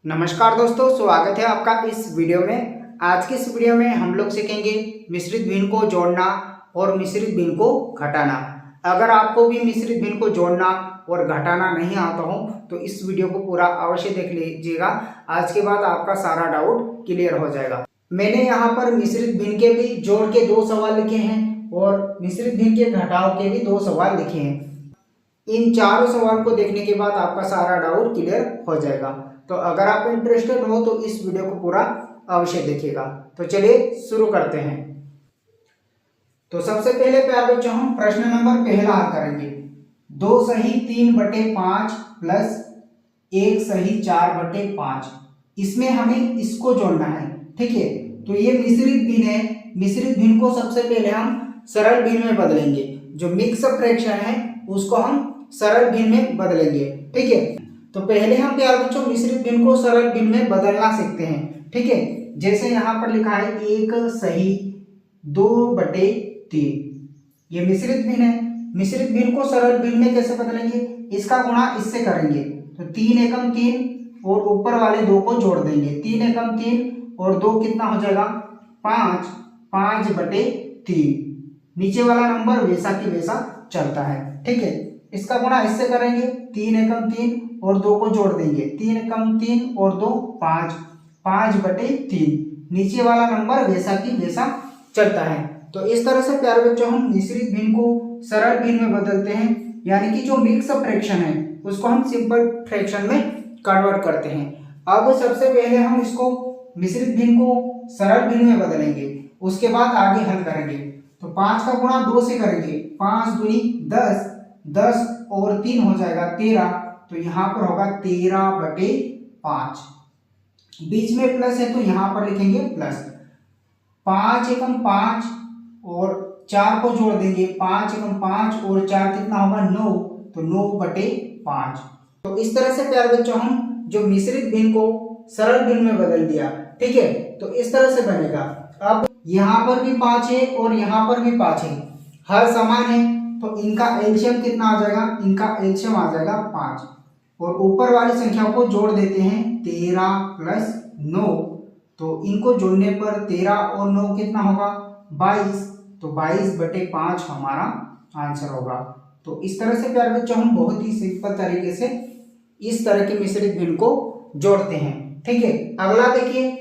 नमस्कार दोस्तों, स्वागत है आपका इस वीडियो में। आज की इस वीडियो में हम लोग सीखेंगे मिश्रित भिन्न को जोड़ना और मिश्रित भिन्न को घटाना। अगर आपको भी मिश्रित भिन्न को जोड़ना और घटाना नहीं आता हो तो इस वीडियो को पूरा अवश्य देख लीजिएगा। आज के बाद आपका सारा डाउट क्लियर हो जाएगा। मैंने यहाँ पर मिश्रित भिन्न के भी जोड़ के 2 सवाल लिखे हैं और मिश्रित भिन्न के घटाव के भी 2 सवाल लिखे हैं। इन चारों सवाल को देखने के बाद आपका सारा डाउट क्लियर हो जाएगा। तो अगर आप इंटरेस्टेड हो तो इस वीडियो को पूरा अवश्य देखिएगा। तो चलिए शुरू करते हैं। तो सबसे पहले प्यारे बच्चों हम प्रश्न नंबर पहला हल करेंगे। 2 सही 3/5 प्लस 1 सही 4/5। इसमें हमें इसको जोड़ना है, ठीक है। तो ये मिश्रित भिन्न है। मिश्रित भिन्न को सबसे पहले हम सरल भिन्न में बदलेंगे। जो मिक्स फ्रैक्शन है उसको हम सरल भिन्न में बदलेंगे, ठीक है। तो पहले हम प्यारे बच्चों मिश्रित भिन्न को सरल भिन्न में बदलना सीखते हैं, ठीक है। जैसे यहाँ पर लिखा है 1 सही 2/3। ये मिश्रित भिन्न है। मिश्रित भिन्न को सरल भिन्न में कैसे बदलेंगे? इसका गुणा इससे करेंगे तो 3 एकम 3 और ऊपर वाले 2 को जोड़ देंगे। 3 एकम 3 और 2 कितना हो जाएगा? 5। 5/3। नीचे वाला नंबर वैसा की वैसा चलता है, ठीक है। इसका गुणा इससे करेंगे 3 एकम 3 और 2 को जोड़ देंगे। 3 एकम 3 और 2 5। 5/3। नीचे वाला नंबर वैसा की वैसा चलता है। तो इस तरह से प्यारे बच्चों हम मिश्रित भिन्न को सरल भिन्न में बदलते हैं, यानी कि जो मिक्स फ्रैक्शन है उसको हम सिंपल फ्रैक्शन में कन्वर्ट करते हैं। अब सबसे पहले हम इसको मिश्रित भिन्न को सरल भिन्न में बदलेंगे, उसके बाद आगे हल करेंगे। तो 5 का गुणा 2 से करेंगे। 5 दूनी 10। 10 और 3 हो जाएगा 13। तो यहाँ पर होगा 13/5। बीच में प्लस है तो यहाँ पर लिखेंगे प्लस। 5 एकम 5 और 4 को जोड़ देंगे। 5 एकम 5 और 4 कितना होगा? 9। तो 9/5। तो इस तरह से प्यारे बच्चों हम जो मिश्रित भिन्न को सरल भिन्न में बदल दिया, ठीक है। तो इस तरह से बनेगा। अब यहाँ पर भी 5 है और यहाँ पर भी 5 है, हर समान है तो इनका एलसीएम कितना आ जाएगा? इनका एलसीएम आ जाएगा 5 और ऊपर वाली संख्या को जोड़ देते हैं 13 प्लस 9। तो इनको जोड़ने पर 13 और 9 कितना होगा? 22। तो 22/5 हमारा आंसर होगा। तो इस तरह से प्यारे बच्चों हम बहुत ही सिंपल तरीके से इस तरह के मिश्रित भिन्न को जोड़ते हैं, ठीक है। अगला देखिए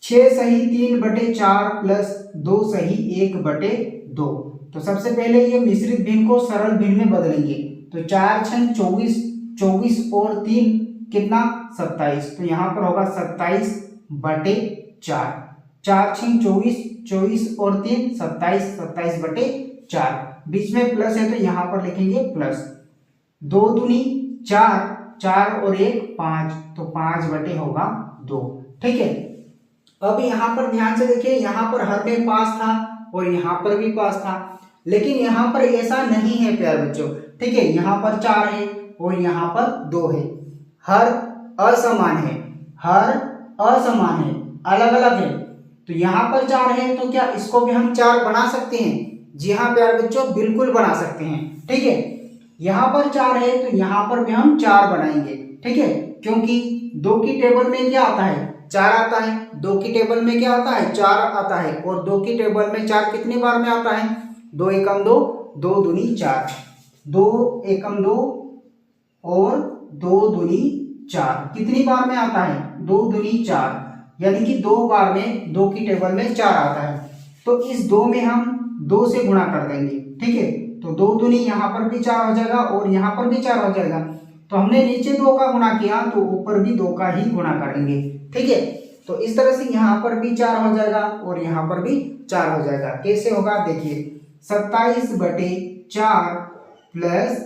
6 सही 3/4 प्लस 2 सही 1/2। तो सबसे पहले ये मिश्रित भिन्न को सरल भिन्न में बदलेंगे। तो 4 6 24। 24 और 3 कितना? 27। तो यहाँ पर होगा 27/4। 4 6 24। 24 और 3 27। 27/4। बीच में प्लस है तो यहाँ पर लिखेंगे प्लस। 2 दूनी 4। 4 और 1 5। तो 5/2, ठीक है। अब यहाँ पर ध्यान से देखिए, यहाँ पर हर में 5 था और यहाँ पर भी 5 था, लेकिन यहाँ पर ऐसा नहीं है प्यारे बच्चों, ठीक है। यहाँ पर 4 है और यहाँ पर 2 है। हर असमान है, हर असमान है, अलग अलग है। तो यहाँ पर 4 है तो क्या इसको भी हम 4 बना सकते हैं? जी हाँ प्यारे बच्चों, बिल्कुल बना सकते हैं, ठीक है। यहाँ पर 4 है तो यहाँ पर भी हम 4 बनाएंगे, ठीक है। क्योंकि 2 की टेबल में क्या आता है? 4 आता है। 2 की टेबल में क्या आता है? 4 आता है। और 2 की टेबल में 4 कितनी बार में आता है? 2 एकम 2। 2 दूनी 4। 2 एकम 2 और 2 दूनी 4 कितनी बार में आता है? 2 दूनी 4, यानी कि 2 बार में 2 की टेबल में 4 आता है। तो इस 2 में हम 2 से गुणा कर देंगे, ठीक है। तो 2 दूनी यहाँ पर भी 4 हो जाएगा और यहाँ पर भी 4 हो जाएगा। तो हमने नीचे 2 का गुणा किया तो ऊपर भी 2 का ही गुणा करेंगे, ठीक है। तो इस तरह से यहाँ पर भी 4 हो जाएगा और यहाँ पर भी 4 हो जाएगा। कैसे होगा देखिए, 27/4 प्लस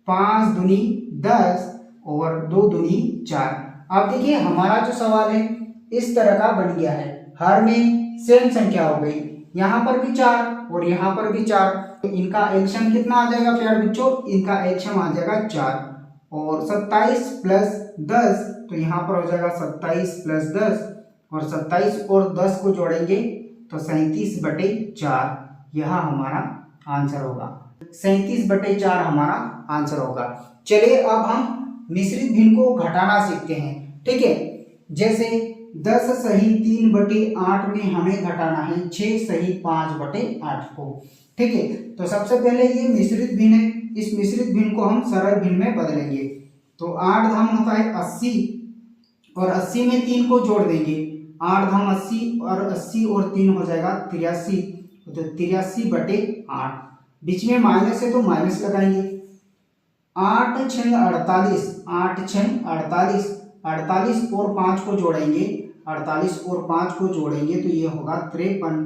5 दूनी 10 और 2 दूनी 4। अब देखिए हमारा जो सवाल है इस तरह का बन गया है। हर में सेम संख्या हो गई, यहाँ पर भी 4 और यहाँ पर भी 4। तो इनका एलसीएम कितना आ जाएगा प्यारे बच्चों? इनका एलसीएम आ जाएगा 4 और 27 प्लस 10। तो यहाँ पर हो जाएगा 27 प्लस 10 और 27 और 10 को जोड़ेंगे तो 37/4 यह हमारा आंसर होगा। 37/4 हमारा आंसर होगा। चलिए अब हम मिश्रित भिन्न को घटाना सीखते हैं। ठीक है। जैसे 10 सही 3/8 में हमें घटाना है 6 सही 5/8 को। ठीक है, तो सबसे पहले ये मिश्रित भिन्न है, इस मिश्रित भिन्न को हम सरल भिन्न में बदलेंगे। तो 8 धाम होता है 80 और 80 में 3 को जोड़ देंगे, 8 धाम 80 और 80 और 3 हो जाएगा 83, तो 83/8। बीच में माइनस है तो माइनस लगाएंगे। 8 6 48, 8 6 48, 48 और 5 को जोड़ेंगे, 48 और 5 को जोड़ेंगे तो ये होगा 53,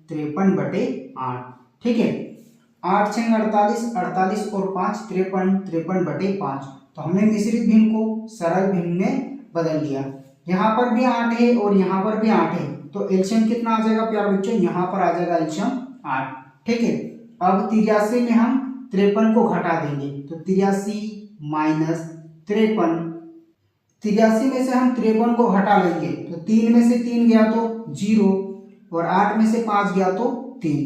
53/8। ठीक है, 8 6 48, 48 और 5 53, 53/5। तो हमने मिश्रित भिन्न को सरल भिन्न में बदल दिया। यहाँ पर भी 8 है और यहाँ पर भी 8 है, तो एलसीएम कितना आ जाएगा प्यारे बच्चों, यहाँ पर आ जाएगा एलसीएम 8। ठीक है, अब 83 में हम 53 को घटा देंगे, तो 83 माइनस 53, 83 में से हम 53 को घटा लेंगे, तो 3 में से 3 गया तो 0 और 8 में से 5 गया तो 3,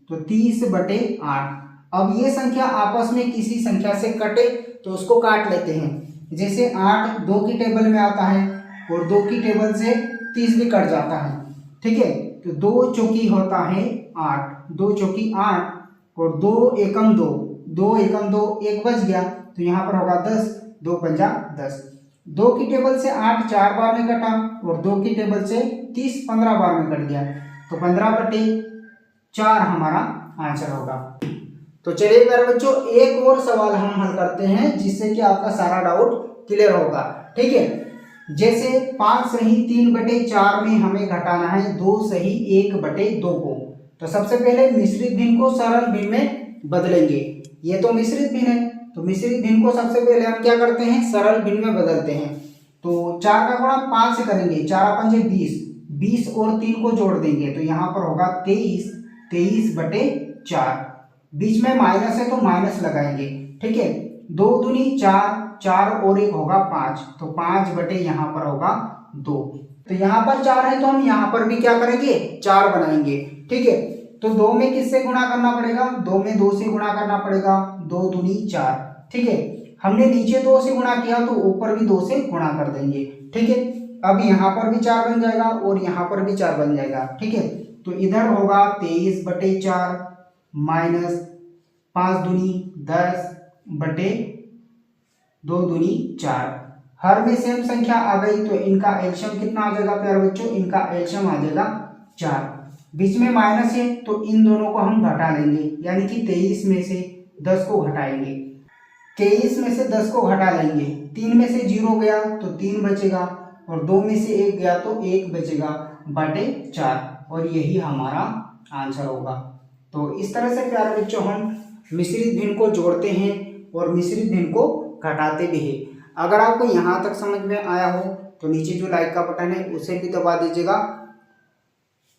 तो 30/8। अब ये संख्या आपस में किसी संख्या से कटे तो उसको काट लेते हैं। जैसे 8 2 की टेबल में आता है और 2 की टेबल से 30 भी कट जाता है। ठीक है, तो 2 चौकी होता है 8, 2 चौकी 8 और 2 एकम 2, 2 एकम 2, 1 बच गया तो यहाँ पर होगा 10, 2 पंजा 10। 2 की टेबल से 8 4 बार में कटा और 2 की टेबल से 30 15 बार में कट गया, तो 15/4 हमारा आंसर होगा। तो चलिए प्यारे बच्चों, एक और सवाल हम हल करते हैं जिससे कि आपका सारा डाउट क्लियर होगा। ठीक है, जैसे 5 सही 3/4 में हमें घटाना है 2 सही 1/2 को। तो सबसे पहले मिश्रित भिन्न को सरल भिन्न में बदलेंगे। ये तो मिश्रित भिन्न है, तो मिश्रित भिन्न को सबसे पहले हम क्या करते हैं, सरल भिन्न में बदलते हैं। तो 4 का गुणा 5 से करेंगे, 4 5 20, 20 और 3 को जोड़ देंगे तो यहाँ पर होगा 23, 23/4। बीच में माइनस है तो माइनस लगाएंगे। ठीक है, 2 दूनी 4, 4 और 1 होगा 5, तो 5/ यहाँ पर होगा 2। तो यहाँ पर 4 है तो हम यहाँ पर भी क्या करेंगे, 4 बनाएंगे। ठीक है, तो 2 में किससे गुणा करना पड़ेगा, 2 में 2 से गुणा करना पड़ेगा, 2 दूनी 4। ठीक है, हमने नीचे 2 से गुणा किया तो ऊपर भी 2 से गुणा कर देंगे। ठीक है, अब यहाँ पर भी 4 बन जाएगा और यहाँ पर भी 4 बन जाएगा। ठीक है, तो इधर होगा 23/4 माइनस 5 दूनी 10/2 दूनी 4। हर में सेम संख्या आ गई तो इनका एलसीएम कितना आ जाएगा प्यारे बच्चों, इनका एलसीएम आ जाएगा 4। बीच में माइनस है तो इन दोनों को हम घटा लेंगे, यानी कि 23 में से 10 को घटाएंगे, 23 में से 10 को घटा लेंगे। 3 में से 0 गया तो 3 बचेगा और 2 में से 1 गया तो 1 बचेगा /4 और यही हमारा आंसर होगा। तो इस तरह से प्यारे बच्चों हम मिश्रित भिन्न को जोड़ते हैं और मिश्रित भिन्न को घटाते भी हैं। अगर आपको यहाँ तक समझ में आया हो तो नीचे जो लाइक का बटन है उसे भी दबा दीजिएगा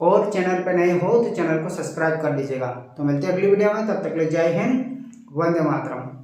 और चैनल पर नए हो तो चैनल को सब्सक्राइब कर लीजिएगा। तो मिलते हैं अगली वीडियो में, तब तक ले जय हिंद, वंदे मातरम।